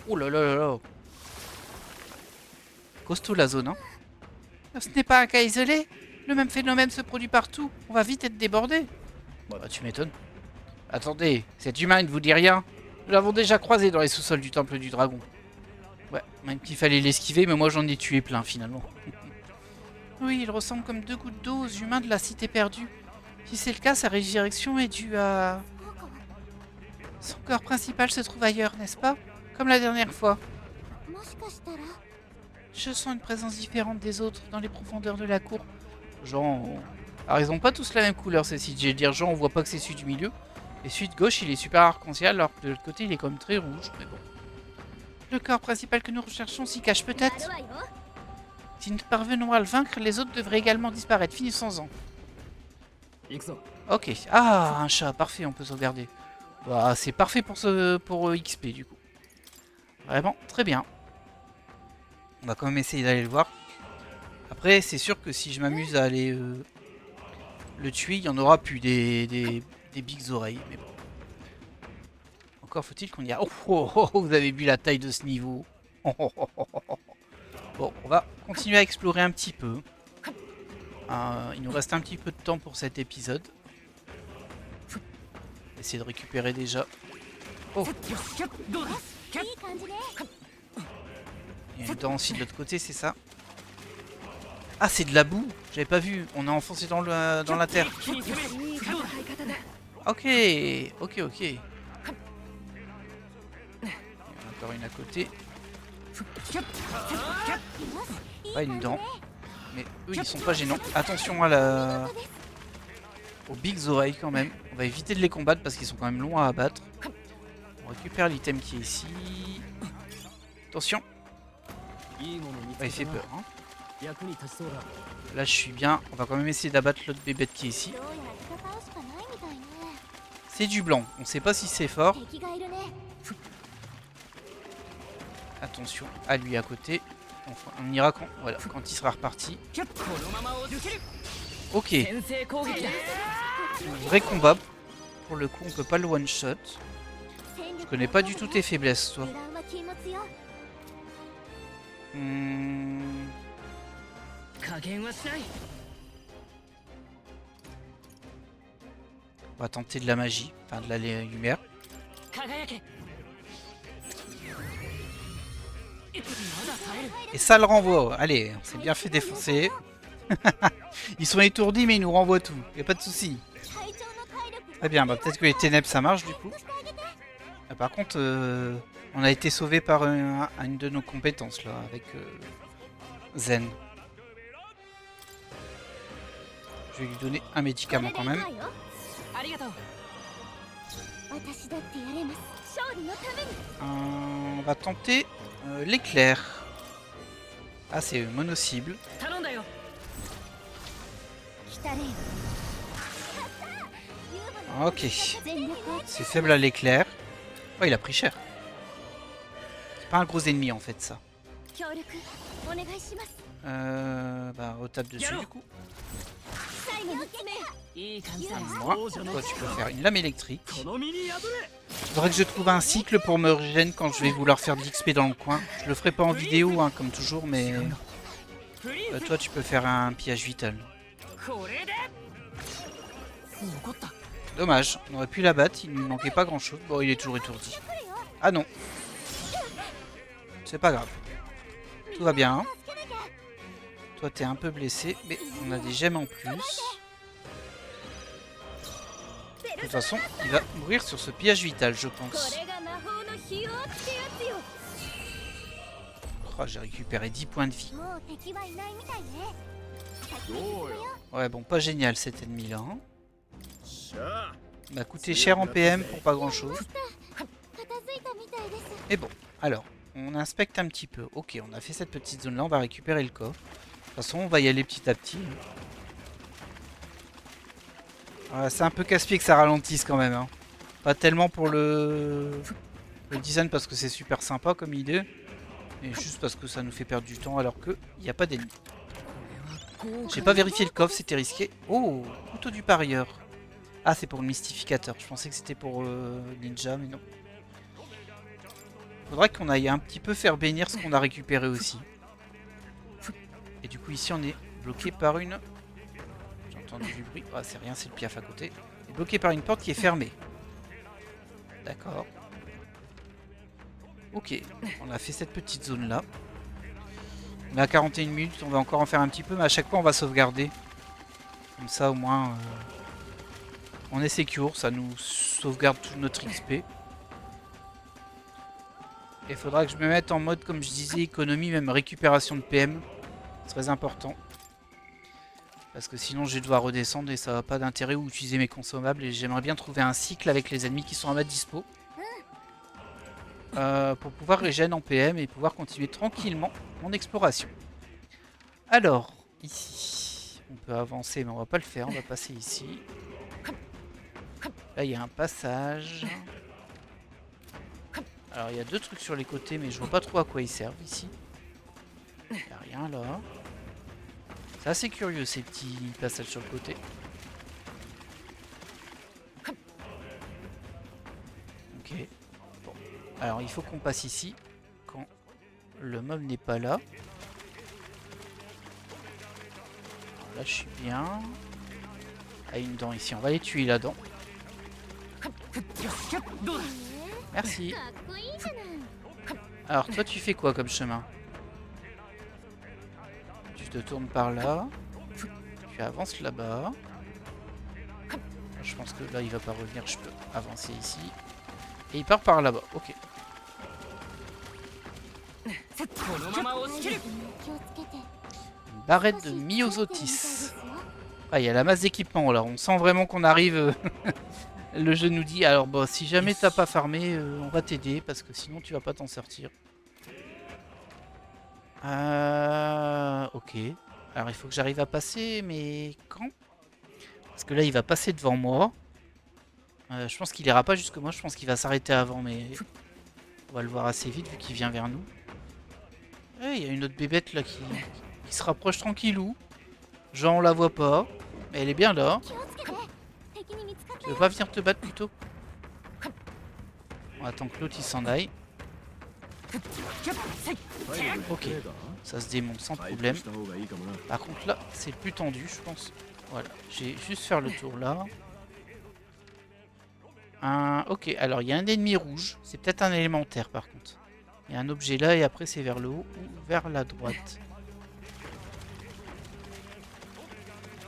Oh là là là là. Costaud la zone, hein. Ce n'est pas un cas isolé. Le même phénomène se produit partout. On va vite être débordé. Bah, tu m'étonnes. Attendez, cet humain ne vous dit rien? Nous l'avons déjà croisé dans les sous-sols du temple du dragon. Ouais, même qu'il fallait l'esquiver, mais moi j'en ai tué plein finalement. Oui, il ressemble comme deux gouttes d'eau aux humains de la cité perdue. Si c'est le cas, sa résurrection est due à... Son corps principal se trouve ailleurs, n'est-ce pas? Comme la dernière fois. もしかしたら Je sens une présence différente des autres dans les profondeurs de la cour. Genre... Alors ils ont pas tous la même couleur, ceci. Je veux dire, genre on voit pas que c'est celui du milieu. Et celui de gauche, il est super arc-en-ciel, alors que de l'autre côté, il est comme très rouge, mais bon. Le corps principal que nous recherchons s'y cache や peut-être. るわよ Si nous parvenons à le vaincre, les autres devraient également disparaître. Finissons-en. 行くぞ Ok. Ah, un chat. Parfait, on peut sauvegarder. Bah, c'est parfait pour, pour XP, du coup. Vraiment, très bien. On va quand même essayer d'aller le voir. Après, c'est sûr que si je m'amuse à aller le tuer, il y en aura plus des bigs oreilles. Mais bon. Encore faut-il qu'on y a... Oh, oh, oh, oh, vous avez vu la taille de ce niveau. Oh, oh, oh, oh, oh. Bon, on va continuer à explorer un petit peu. Il nous reste un petit peu de temps pour cet épisode. Essayer de récupérer déjà. Oh, いい感じね il y a une dent aussi de l'autre côté, c'est ça? Ah, c'est de la boue. J'avais pas vu. On est enfoncé dans la terre. いい戦い方だ Ok, ok, ok. Il y en a encore une à côté. Pas une dent. Mais eux, ils sont pas gênants. Attention à la... aux bigs oreilles quand même. On va éviter de les combattre parce qu'ils sont quand même longs à abattre. On récupère l'item qui est ici. Attention. いいもの見つ Ah, il け fait た peur. な Hein. 役に立ちそうだ Là, je suis bien. On va quand même essayer d'abattre l'autre bébête qui est ici. どうやら戦うしかないみたいね C'est du blanc. On sait pas si c'est fort. 敵がいるね Attention à lui à côté. On ira quand, voilà, quand il sera reparti. このままを抜ける Ok, 先制攻撃だ vrai combat. Pour le coup, on peut pas le one shot. 戦力 Je connais pas du tout tes faiblesses, toi. 油断は禁物よ 加減はしない On va tenter de la magie, enfin de la lumière. 輝けまだ耐える Et ça le renvoie. Allez, on s'est bien fait défoncer. Ils sont étourdis, mais ils nous renvoient tout. Y a pas de souci. 隊長の体力 Très bien, bah, peut-être que les ténèbres ça marche du coup. してあげて Ah, par contre, on a été sauvé par une de nos compétences là, avec Zen. Je vais lui donner un médicament quand même. ありがとう私だってやれます勝利のために On va tenter l'éclair. Ah, c'est mono-cible. 頼んだよ来たれよ Ok. 全力を C'est faible à l'éclair. Oh, il a pris cher. C'est pas un gros ennemi en fait, ça. 協力お願いします Bah, on tape dessus du coup. 最後の爪いい感じだ Moi, toi, tu peux faire une lame électrique. この身に破れ Faudrait que je trouve un cycle pour me régénérer quand je vais vouloir faire de l'XP dans le coin. Je le ferai pas en vidéo, hein, comme toujours, maisフリー toi, tu peux faire un pillage vital. これで Dommage, on aurait pu la battre, il ne lui manquait pas grand chose. Bon, il est toujours étourdi. Ah non. C'est pas grave. Tout va bien. Toi, t'es un peu blessé, mais on a des gemmes en plus. De toute façon, il va mourir sur ce pillage vital, je pense. Oh, j'ai récupéré 10 points de vie. もう敵はいないみたいね。 Ouais, bon, pas génial cet ennemi-là. Hein. しゃあ Il m'a coûté cher en PM pour pas grand-chose. 片付いたみたいです。 Mais bon, alors, on inspecte un petit peu. Ok, on a fait cette petite zone-là, on va récupérer le coffre. De toute façon, on va y aller petit à petit. C'est un peu casse-pied que ça ralentisse quand même. Hein. Pas tellement pour le design parce que c'est super sympa comme idée. Mais juste parce que ça nous fait perdre du temps alors qu'il n'y a pas d'ennemis. J'ai pas vérifié le coffre, c'était risqué. Oh, couteau du parieur. Ah, c'est pour le mystificateur. Je pensais que c'était pour ninja, mais non. Faudrait qu'on aille un petit peu faire bénir ce qu'on a récupéré aussi. Et du coup, ici, on est bloqué par une... J'ai entendu du bruit. Ah, c'est rien, c'est le piaf à côté. On est bloqué par une porte qui est fermée. D'accord. Ok, on a fait cette petite zone là. On est à 41 minutes, on va encore en faire un petit peu, mais à chaque fois on va sauvegarder. Comme ça au moins on est secure, ça nous sauvegarde tout notre XP. Et il faudra que je me mette en mode, comme je disais, économie, même récupération de PM. C'est très important. Parce que sinon je vais devoir redescendre et ça n'a pas d'intérêt ou utiliser mes consommables. Et j'aimerais bien trouver un cycle avec les ennemis qui sont à ma dispo. Pour pouvoir régénérer en PM et pouvoir continuer tranquillement mon exploration. Alors, ici, on peut avancer, mais on va pas le faire, on va passer ici. Là, il y a un passage. Alors, il y a deux trucs sur les côtés, mais je vois pas trop à quoi ils servent ici. Il n'y a rien là. C'est assez curieux ces petits passages sur le côté. Ok. Alors il faut qu'on passe ici quand le mob n'est pas là. Alors là je suis bien. Ah, une dent ici, on va les tuer là-dedans. Merci. かっこいいじゃない。 Alors toi tu fais quoi comme chemin? Tu te tournes par là. Tu avances là-bas. Je pense que là il va pas revenir, je peux avancer ici. Et il part par là-bas, ok. このまま押し切る。気をつけて。 Une barrette de Myosotis. Ah, il y a la masse d'équipement là, on sent vraiment qu'on arrive. Le jeu nous dit, alors bon, si jamais t'as pas farmé, on va t'aider parce que sinon tu vas pas t'en sortir. Ok. Alors il faut que j'arrive à passer, mais quand? Parce que là il va passer devant moi. Je pense qu'il ira pas jusque moi, je pense qu'il va s'arrêter avant, mais on va le voir assez vite vu qu'il vient vers nous. Il y a une autre bébête là qui se rapproche tranquillou. Genre on la voit pas, mais elle est bien là. 気をつけて。敵に見つかっ Tu veux pas venir te battre plutôt? On attend que l'autre il s'en aille. Ok, ça se démonte sans 回復 problème. した方がいいかもな。 Par contre là, c'est le plus tendu je pense. Voilà, j'ai juste faire le tour là. Ok, alors il y a un ennemi rouge. C'est peut-être un élémentaire par contre. Il y a un objet là et après c'est vers le haut ou vers la droite.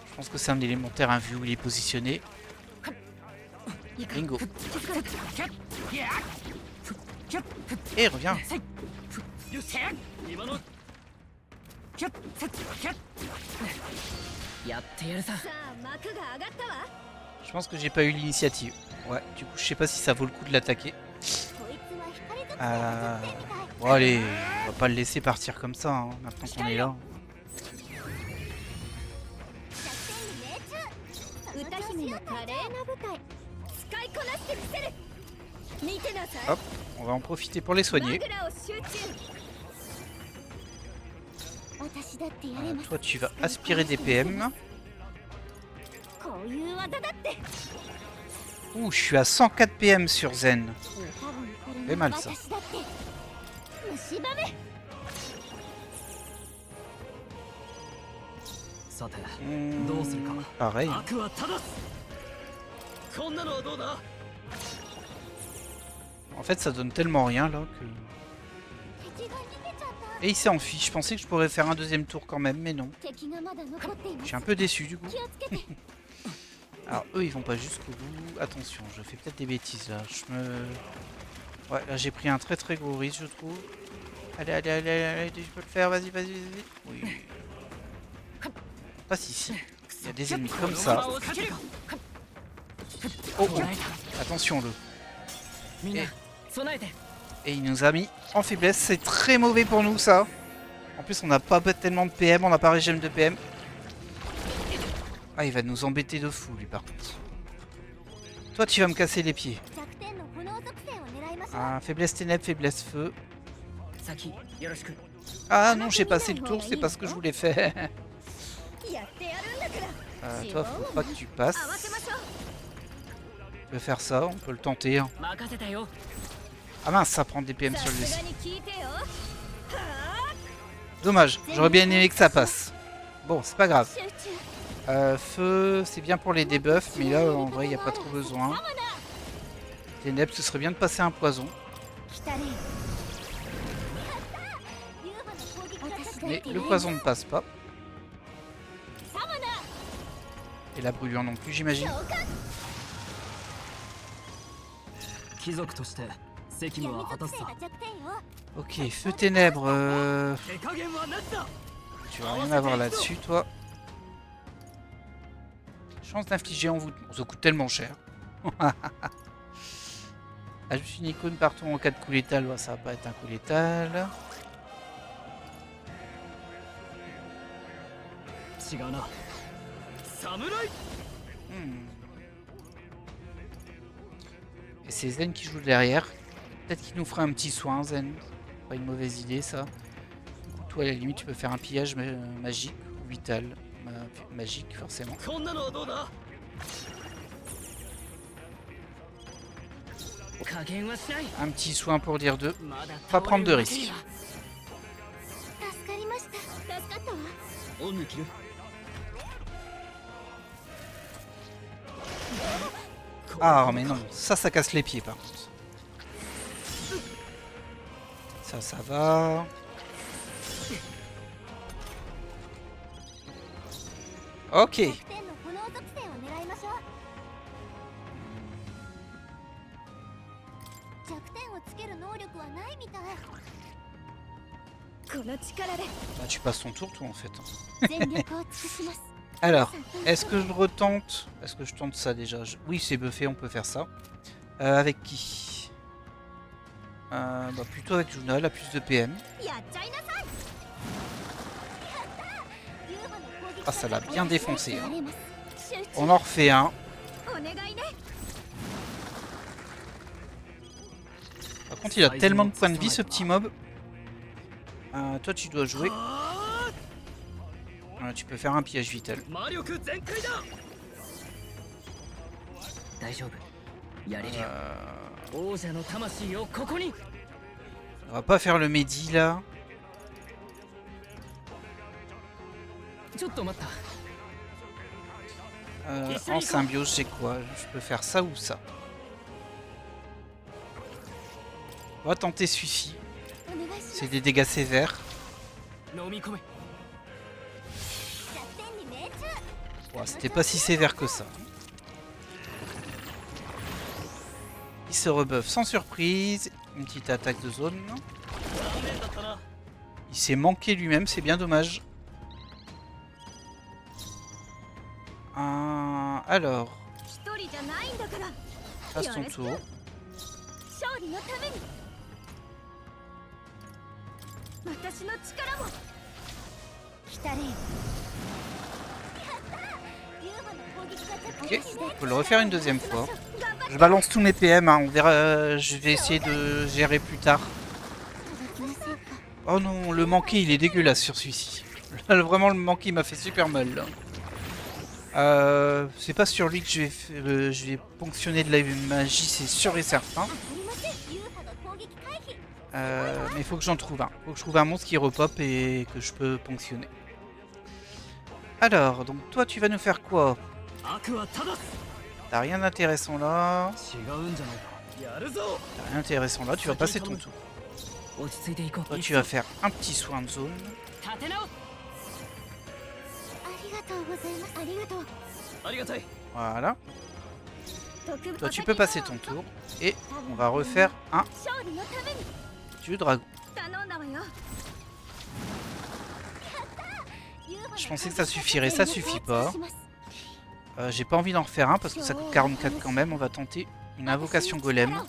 Je pense que c'est un élémentaire, vu où il est positionné. Bingo. Et reviens. 今のキャッセッキャッやってやるさ。さあ幕が上がったわ。 Je pense que j'ai pas eu l'initiative. Ouais, du coup je sais pas si ça vaut le coup de l'attaquer. こいつは光属性を Euh... 持ってるみたい。 Bon allez, on va pas le laisser partir comme ça, hein, maintenant qu'on est là. 歌姫の華麗な舞台使いこなしてみせる。見てなさい。 Hop, on va en profiter pour les soigner. マグラを集中。私だってやれます。 Toi tu vas aspirer des PM. こういう技だって。 Ouh, je suis à 104 PM sur Zen. 多分これ fait も mal ça. 私だって。蝕め。さて Hmm, どうするか。 pareil. 悪は正す。En fait, ça donne tellement rien là que... 敵が逃げちゃった Et il s'est enfui. Je pensais que je pourrais faire un deuxième tour quand même, mais non. 敵がまだ残っていま Je す suis un peu déçu du coup. 気をつけて Alors eux ils vont pas jusqu'au bout. Attention, je fais peut-être des bêtises là. Ouais, là j'ai pris un très très gros risque je trouve. Allez, allez, allez, allez, je peux le faire, vas-y, vas-y, vas-y. Oui. Passe ici. Il y a des ennemis comme ça. Oh, oh. Attention le. みんな え備えて Et il nous a mis en faiblesse. C'est très mauvais pour nous ça. En plus on n'a pas tellement de PM, on n'a pas régime de PM. Ah il va nous embêter de fou lui par contre. Toi tu vas me casser les pieds. 弱点の炎属性を狙いましょう Ah, faiblesse ténèbres, faiblesse feu. 先よろしく Ah non, j'ai passé le tour, c'est pas ce que je voulais faire. やってやるんだから Toi, faut pas que tu passes. 合わせましょう On peut faire ça, on peut le tenter. Hein. 任せたよ Ah mince, ça prend des PM さ sur lui す aussi. がに聞いてよ Dommage, j'aurais bien aimé que ça passe. Bon, c'est pas grave. 集中 Feu, c'est bien pour les debuffs, mais là, en vrai, il n'y a pas trop besoin. Ténèbres, ce serait bien de passer un poison. 来たれユーマの攻撃が確か Mais le poison ne passe pas. サマナ Et la brûlure non plus, j'imagine. 召喚貴族として責務は果たすさ 弱点よ Ok, feu ténèbres. 手加減はなしだ Tu vas rien avoir là-dessus, toi. Chance d'infliger en vous. Ça coûte tellement cher. Ajoute une icône partout en cas de coup létal. Ouais, ça va pas être un coup létal. 違うな侍 Hmm. Et c'est Zen qui joue derrière. Peut-être qu'il nous fera un petit soin, Zen. Pas une mauvaise idée, ça. Toi, à la limite, tu peux faire un pillage magique ou vital. Magique, forcément. こんなのはどうだ加減はしない Un petit soin pour dire deux. まだ Pas prendre de 倒れるわけに risques. は助かりました助かったわ恩に着る Ah, mais non. Ça casse les pieds, par contre. Ça va. Ok. 弱点の炎属性を狙いましょう弱点をつける能力はないみたいこの力で Bah, tu passes ton tour, toi, en fait. 全力を尽くします Alors, est-ce que je retente? Est-ce que je tente ça déjà? Oui, c'est buffé, on peut faire ça. Avec qui? Bah, plutôt avec Juna, elle a plus de PM. やっちゃいなさい ユーマの攻撃 Ah, ça l'a bien défoncé. や Hein. れます集中 On en refait un. お願いね Par contre, il a tellement de points de vie, ce petit mob. Toi, tu dois jouer. Tu peux faire un pillage vital. 魔力全開だ大丈夫やれるよ王者の魂をここに On va pas faire le Mehdi, là. ちょっと待った En symbiose, j'ai quoi? Je peux faire ça ou ça. On va tenter celui-ci. お願いします C'est des dégâts sévères. 飲み込め弱点に命中 Ouais, c'était pas si sévère que ça. Il se rebuff sans surprise. Une petite attaque de zone. 残念だったな Il s'est manqué lui-même, c'est bien dommage. Alors, 一人じゃないんだから passe ton tour. 勝利のために私の力も来たれよユーマの攻撃が弱 Ok, 点 on peut le refaire une deuxième fois. 頑張っ Je balance tous mes PM, hein, on verra. Je vais essayer de gérer plus tard. 届きませんか Oh non, le manqué il est dégueulasse sur celui-ci. Là, vraiment, le manqué il m'a fait super mal. Là. C'est pas sur lui que je vais ponctionner de la magie, c'est sûr et certain. ありませんユーハが攻撃回避 Mais il faut que j'en trouve un. Faut que je trouve un monstre qui repop et que je peux ponctionner. Alors, donc toi tu vas nous faire quoi? 悪は正す T'as rien d'intéressant là. 違うんじゃないか。やるぞ。 T'as rien d'intéressant là, tu vas passer ton tour. 落ち着いていこう。 Toi, tu vas faire un petit soin de zone. 立て直す。ありがとうございます。ありがとう。ありがたい。 Voilà. 特別 Toi, tu peux passer ton tour. Et on va refaire un 勝利のために dieu dragon. 頼んだわよ。 Je pensais que ça suffirait, ça suffit pas. J'ai pas envie d'en refaire un parce que ça coûte 44 quand même. On va tenter une invocation golem.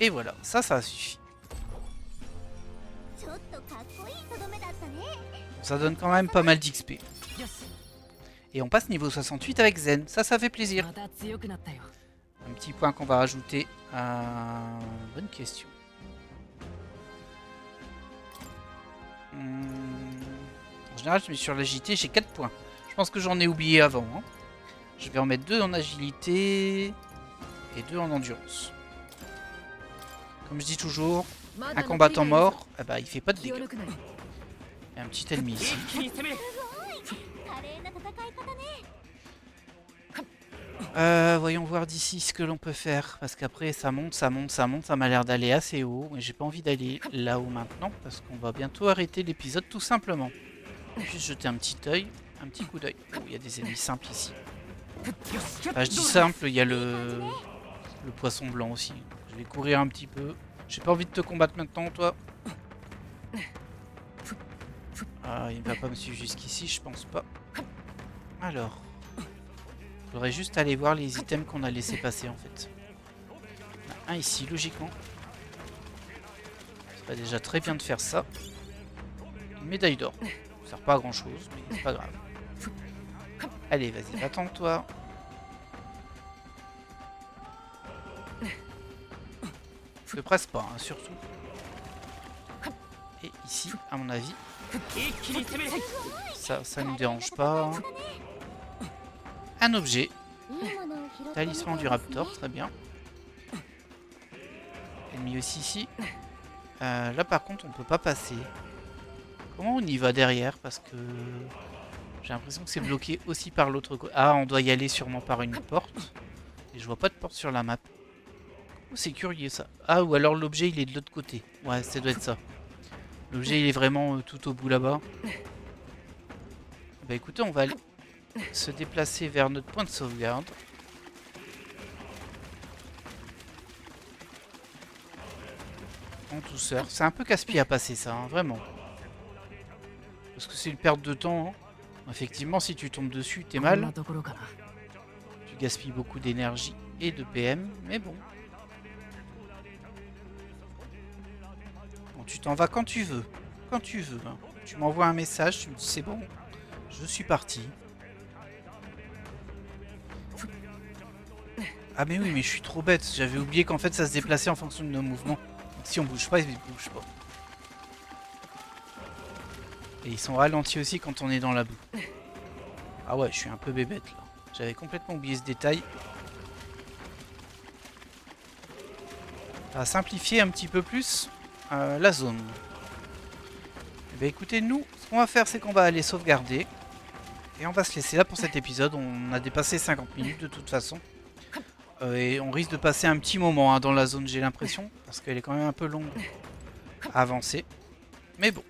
Et voilà, ça suffit. ちょっとかっこいいとどめだったね。 Ça donne quand même pas mal d'XP. Et on passe niveau 68 avec Zen. Ça fait plaisir. また強くなったよ。 Un petit point qu'on va rajouter. Bonne question. En général, je mets sur l'agilité, j'ai 4 points. Je pense que j'en ai oublié avant. Hein. Je vais en mettre 2 en agilité et 2 en endurance. Comme je dis toujours, un combattant mort, eh ben, il fait pas de 気を dégâts. 抜くなよ。 Il y a un petit ennemi ici. 華麗な戦い方ね。 Voyons voir d'ici ce que l'on peut faire. Parce qu'après, ça monte, ça monte, ça monte. Ça m'a l'air d'aller assez haut. Mais j'ai pas envie d'aller là-haut maintenant. Parce qu'on va bientôt arrêter l'épisode tout simplement. Juste jeter un petit œil. Un petit coup d'œil. Oh, il y a des ennemis simples ici. Enfin, je dis simple, il y a le poisson blanc aussi. Je vais courir un petit peu. J'ai pas envie de te combattre maintenant, toi. Ah, il ne va pas me suivre jusqu'ici, je pense pas. Alors. Faudrait juste aller voir les items qu'on a laissé passer en fait. Il y en a un ici, logiquement. Ce serait déjà très bien de faire ça. Une médaille d'or. Ça sert pas à grand chose, mais c'est pas grave. Allez, vas-y, attends-toi. Ne presse pas, hein, surtout. Et ici, à mon avis, ça ne me dérange pas. Un objet. いいものを拾ってみたいですね。 Talisman du Raptor, très bien. Ennemi aussi ici. Là par contre on peut pas passer. Comment on y va derrière? Parce que j'ai l'impression que c'est bloqué aussi par l'autre côté. Ah, on doit y aller sûrement par une porte. Et je vois pas de porte sur la map. Oh, c'est curieux ça. Ah, ou alors l'objet il est de l'autre côté. Ouais, ça doit être ça. L'objet il est vraiment tout au bout là-bas. Bah écoutez, on va aller se déplacer vers notre point de sauvegarde. En douceur. C'est un peu casse-pied à passer ça, hein, vraiment. Parce que c'est une perte de temps. Hein. Effectivement, si tu tombes dessus, t'es こんな mal. ところかな。 Tu gaspilles beaucoup d'énergie et de PM, mais bon. Bon, tu t'en vas quand tu veux. Quand tu veux. Hein. Tu m'envoies un message, tu me dis c'est bon, je suis parti. Ah mais oui, mais je suis trop bête. J'avais oublié qu'en fait ça se déplaçait en fonction de nos mouvements. Donc si on bouge pas, ils bougent pas. Et ils sont ralentis aussi quand on est dans la boue. Ah ouais, je suis un peu bébête là. J'avais complètement oublié ce détail. Ça va simplifier un petit peu plus la zone. Eh bien, écoutez, nous, ce qu'on va faire, c'est qu'on va aller sauvegarder. Et on va se laisser là pour cet épisode. On a dépassé 50 minutes de toute façon. Et on risque de passer un petit moment hein, dans la zone, j'ai l'impression. Parce qu'elle est quand même un peu longue à avancer. Mais bon.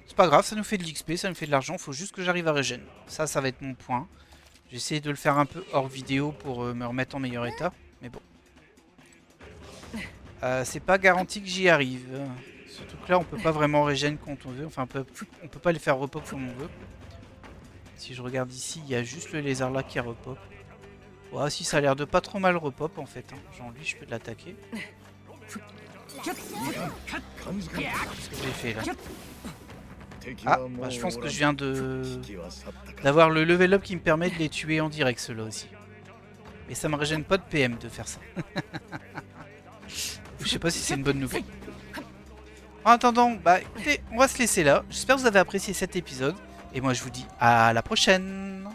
C'est pas grave, ça nous fait de l'XP, ça nous fait de l'argent. Faut juste que j'arrive à régène. Ça va être mon point. J'ai essayé de le faire un peu hors vidéo pour me remettre en meilleur état. Mais bon. C'est pas garanti que j'y arrive. Surtout que là, on peut pas vraiment régène quand on veut. Enfin, on peut pas les faire repop comme on veut. Si je regarde ici, il y a juste le lézard là qui repop. Ouais, si ça a l'air de pas trop mal repop en fait. Hein. Genre lui, je peux l'attaquer. Qu'est-ce que j'ai fait là? Ah, bah, je pense que je viens d'avoir le level up qui me permet de les tuer en direct, ceux-là aussi. Mais ça me régène pas de PM de faire ça. Je sais pas si c'est une bonne nouvelle. En attendant, bah écoutez, on va se laisser là. J'espère que vous avez apprécié cet épisode. Et moi je vous dis à la prochaine.